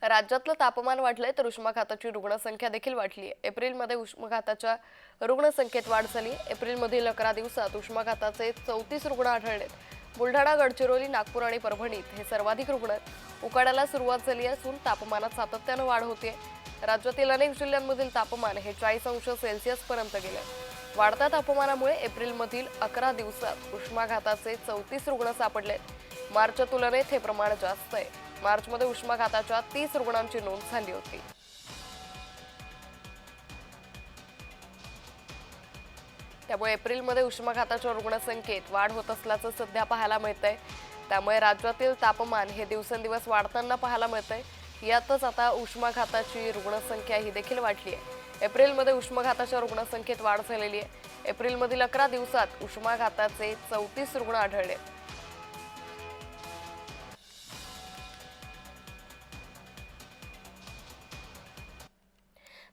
राज्यातलं तापमान वाढलंय तर उष्माघाताची रुग्णसंख्या देखील वाढली आहे। एप्रिलमध्ये उष्माघाताच्या रुग्णसंख्येत वाढ झाली। एप्रिलमधील 11 दिवसात उष्माघाताचे 34 रुग्ण आढळलेत। बुलढाणा, गडचिरोली, नागपूर आणि परभणीत हे सर्वाधिक रुग्ण आहेत। उकाड्याला सुरुवात झाली असून तापमानात सातत्यानं वाढ होते। राज्यातील अनेक जिल्ह्यांमधील तापमान हे 40 अंश सेल्सिअस पर्यंत गेले। वाढत्या तापमानामुळे एप्रिलमधील 11 दिवसात उष्माघाताचे 34 रुग्ण सापडलेत। मार्चच्या तुलनेत हे प्रमाण जास्त आहे। मार्चमध्ये उष्माघाताच्या 30 रुग्णांची नोंद झाली होती। त्यामुळे एप्रिलमध्ये उष्माघाताच्या रुग्णसंख्येत वाढ होत असल्याचं सध्या पाहायला मिळतंय। त्यामुळे राज्यातील तापमान हे दिवसेंदिवस वाढताना पाहायला मिळतंय। यातच आता उष्माघाताची रुग्णसंख्या ही देखील वाढली आहे। एप्रिलमध्ये उष्माघाताच्या रुग्णसंख्येत वाढ झालेली आहे। एप्रिलमधील 11 दिवसात उष्माघाताचे 34 रुग्ण आढळले।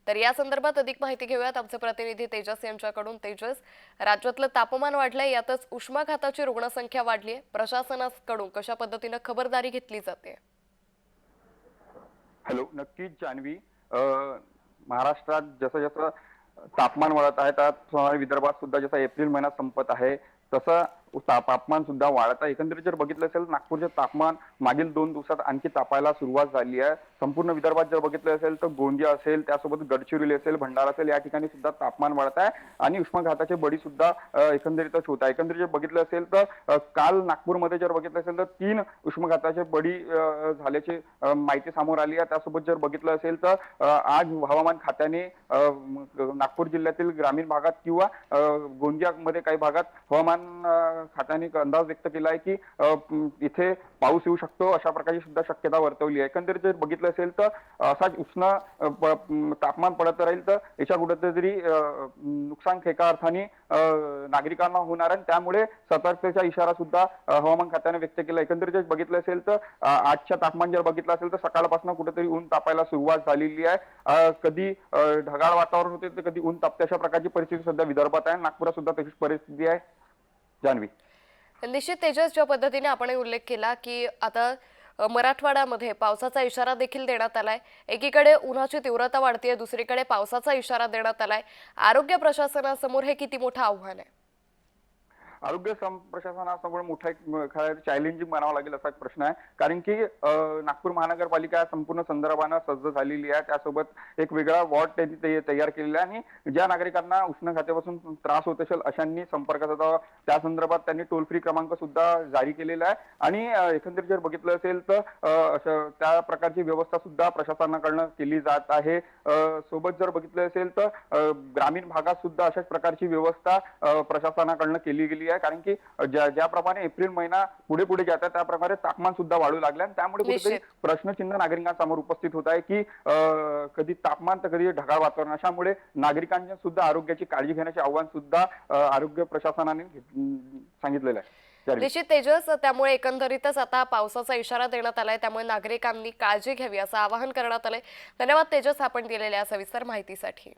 तर या संदर्भात अधिक माहिती घेऊयात आमचे प्रतिनिधी तेजस यांच्याकडून। तेजस, राज्यातलं तापमान वाढलंय, यातच उष्माघाताची रुग्णसंख्या वाढली आहे। प्रशासनाकडून कशा पद्धतीने खबरदारी घेतली जाते? हॅलो, नक्कीच जान्हवी। महाराष्ट्रात जसं जसं तापमान वाढत आहे, त्यात विदर्भात सुद्धा जसं एप्रिल महिना संपत आहे तसं तापमान सुद्धा वाढत आहे। एकंदरीत जर बघितलं असेल, नागपूरचे तापमान मागील 2 दिवसात आणखी तापायला सुरुवात झाली आहे। संपूर्ण विदर्भात जर बघितलं असेल तर गोंदिया असेल, त्यासोबत गडचिरोली असेल, भंडारा असेल, या ठिकाणी सुद्धा तापमान वाढत आहे आणि उष्माघाताचे बळी सुद्धा एकंदरीतच होत आहे। एकंदरीत जर बघितलं असेल तर काल नागपूरमध्ये जर बघितलं असेल तर 3 उष्माघाताचे बळी झाल्याची माहिती समोर आली आहे। त्यासोबत जर बघितलं असेल तर आज हवामान खात्याने नागपूर जिल्ह्यातील ग्रामीण भागात किंवा गोंदियामध्ये काही भागात हवामान खात्याने अंदाज व्यक्त केला आहे की इथे पाऊस येऊ शकतो, अशा प्रकारची सुद्धा शक्यता वर्तवली आहे। एकंदरीत जर बघितलं असेल तर असाच उष्ण तापमान पडत राहील तर याच्या कुठेतरी नुकसान एका अर्थाने नागरिकांना होणार आहे। त्यामुळे सतर्कतेचा इशारा सुद्धा हवामान खात्याने व्यक्त केला। एकंदरीत जर बघितलं असेल तर आजच्या तापमान जर बघितलं असेल तर सकाळपासून कुठेतरी ऊन तापायला सुरुवात झालेली आहे। कधी ढगाळ वातावरण होते तर कधी ऊन तापते, अशा प्रकारची परिस्थिती सध्या विदर्भात आहे। नागपुरात सुद्धा तशीच परिस्थिती आहे जान्हवी। निश्चित तेजस, ज्या पद्धतीने आपण उल्लेख केला की आता मराठवाड्यामध्ये पावसाचा इशारा देखील देण्यात आलाय। एकीकडे उन्हाची तीव्रता वाढतीये, दुसरीकडे पावसाचा इशारा देण्यात आलाय। आरोग्य प्रशासनासमोर हे किती मोठं आव्हान आहे? आरोग्य प्रशासनासमोर मोठा एक चॅलेंजिंग म्हणावा लागेल असा एक प्रश्न आहे। कारण की नागपूर महानगरपालिका संपूर्ण संदर्भानं सज्ज झालेली आहे। त्यासोबत एक वेगळा वॉर्ड त्यांनी तयार केलेला आहे आणि ज्या नागरिकांना उष्माघातापासून त्रास होत असेल अशांनी संपर्क साधावा, त्या संदर्भात त्यांनी टोल फ्री क्रमांक सुद्धा जारी केलेला आहे। आणि एकंदरीत जर बघितलं असेल तर त्या प्रकारची व्यवस्था सुद्धा प्रशासनाकडून केली जात आहे। सोबत जर बघितलं असेल तर ग्रामीण भागात सुद्धा अशाच प्रकारची व्यवस्था प्रशासनाकडून केली गेली आहे। कारण की ज्याप्रमाणे एप्रिल महिना पुढे पुढे जात आहे त्याप्रमाणे तापमान सुद्धा वाढू लागले आणि त्यामुळे कुठेतरी प्रश्नचिन्ह नागरिकांसमोर उपस्थित होत आहे की कधी तापमान तर कधी ढगाळ वातावरण, अशामुळे नागरिकांच्या सुद्धा आरोग्याची काळजी घेण्याचे आव्हान सुद्धा आरोग्य प्रशासनाने सांगितलेलं आहे। निश्चित तेजस, त्यामुळे एकंदरीतच आता पावसाचा इशारा देण्यात आलाय, त्यामुळे नागरिकांनी काळजी घ्यावी असं आवाहन करण्यात आलंय। धन्यवाद तेजस, आपण दिलेल्या सविस्तर माहितीसाठी।